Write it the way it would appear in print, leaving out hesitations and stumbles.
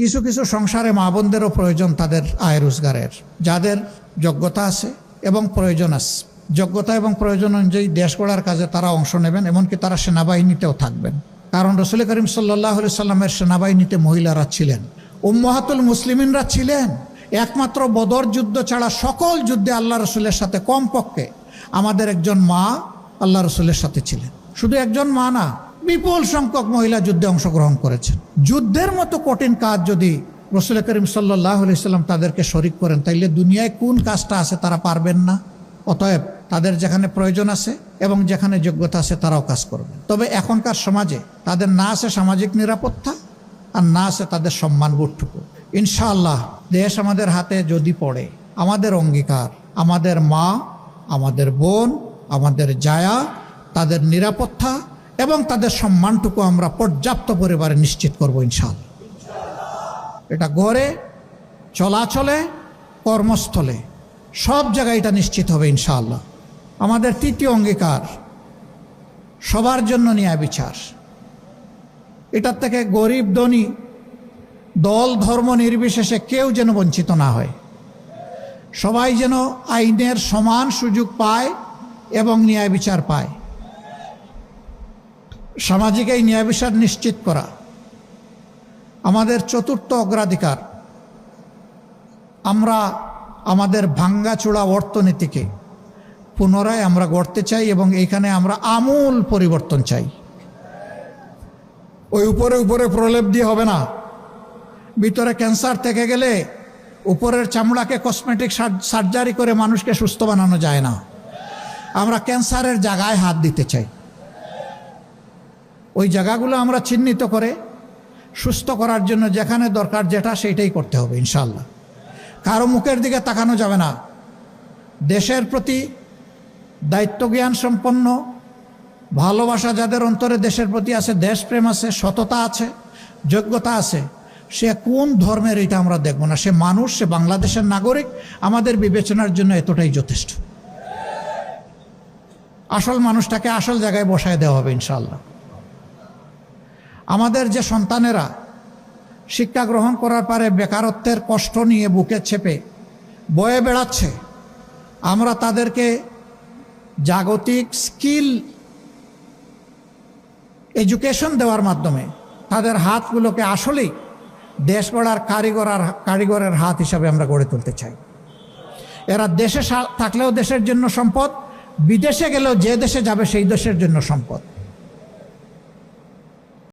কিছু কিছু সংসারে মা বোনদেরও প্রয়োজন তাদের আয় রোজগারের, যাদের যোগ্যতা আছে এবং প্রয়োজন আছে। যোগ্যতা এবং প্রয়োজন অনুযায়ী দেশ গড়ার কাজে তারা অংশ নেবেন, এমনকি তারা সেনাবাহিনীতেও থাকবেন। কারণ রাসূল করিম সাল্লাল্লাহু আলাইহি সাল্লামের সেনাবাহিনীতে মহিলারা ছিলেন, উম্মাহাতুল মুসলিমিনরা ছিলেন। একমাত্র বদর যুদ্ধ ছাড়া সকল যুদ্ধে আল্লাহ রসুলের সাথে কমপক্ষে আমাদের একজন মা আল্লাহ রসুলের সাথে ছিলেন। শুধু একজন মা না, বিপুল সংখ্যক মহিলা যুদ্ধে অংশগ্রহণ করেছেন। যুদ্ধের মতো কঠিন কাজ যদি রাসূল করিম সাল্লাল্লাহু আলাইহি সাল্লাম তাদেরকে শরিক করেন, তাইলে দুনিয়ায় কোন কাজটা আছে তারা পারবেন না? অতএব তাদের যেখানে প্রয়োজন আছে এবং যেখানে যোগ্যতা আছে তারাও কাজ করবেন। তবে এখনকার সমাজে তাদের না আছে সামাজিক নিরাপত্তা, আর না আছে তাদের সম্মানবোধটুকু। ইনশাআল্লাহ দেশ আমাদের হাতে যদি পড়ে, আমাদের অঙ্গীকার আমাদের মা, আমাদের বোন, আমাদের জায়া, তাদের নিরাপত্তা এবং তাদের সম্মানটুকু আমরা পর্যাপ্ত পরিমাণে নিশ্চিত করব ইনশাআল্লাহ। এটা ঘরে, চলাচলে, কর্মস্থলে, সব জায়গায় এটা নিশ্চিত হবে ইনশাআল্লাহ। আমাদের তৃতীয় অঙ্গীকার সবার জন্য ন্যায় বিচার। এটার থেকে গরিব ধনী, দল ধর্ম নির্বিশেষে কেউ যেন বঞ্চিত না হয়। সবাই যেন আইনের সমান সুযোগ পায় এবং ন্যায় বিচার পায়। সামাজিক এই ন্যায় বিচার নিশ্চিত করা আমাদের চতুর্থ অগ্রাধিকার। আমরা আমাদের ভাঙ্গাচোড়া অর্থনীতিকে পুনরায় আমরা গড়তে চাই এবং এইখানে আমরা আমূল পরিবর্তন চাই। ওই উপরে উপরে প্রলেপ দিয়ে হবে না। ভিতরে ক্যান্সার থেকে গেলে উপরের চামড়াকে কসমেটিক সার্জারি করে মানুষকে সুস্থ বানানো যায় না। আমরা ক্যান্সারের জায়গায় হাত দিতে চাই। ওই জায়গাগুলো আমরা চিহ্নিত করে সুস্থ করার জন্য যেখানে দরকার যেটা সেইটাই করতে হবে ইনশাআল্লাহ। কারো মুখের দিকে তাকানো যাবে না। দেশের প্রতি দায়িত্বজ্ঞান সম্পন্ন, ভালোবাসা যাদের অন্তরে দেশের প্রতি আছে, দেশপ্রেম আছে, সততা আছে, যোগ্যতা আছে, সে কোন ধর্মের এটা আমরা দেখব না। সে মানুষ, সে বাংলাদেশের নাগরিক, আমাদের বিবেচনার জন্য এতটাই যথেষ্ট। আসল মানুষটাকে আসল জায়গায় বসায় দেওয়া হবে ইনশাআল্লাহ। আমাদের যে সন্তানেরা শিক্ষা গ্রহণ করার পরে বেকারত্বের কষ্ট নিয়ে বুকে চেপে বয়ে বেড়াচ্ছে, আমরা তাদেরকে জাগতিক স্কিল এডুকেশন দেওয়ার মাধ্যমে তাদের হাতগুলোকে আসলেই দেশ গড়ার কারিগরের হাত হিসাবে আমরা গড়ে তুলতে চাই। এরা দেশে থাকলেও দেশের জন্য সম্পদ, বিদেশে গেলেও যে দেশে যাবে সেই দেশের জন্য সম্পদ।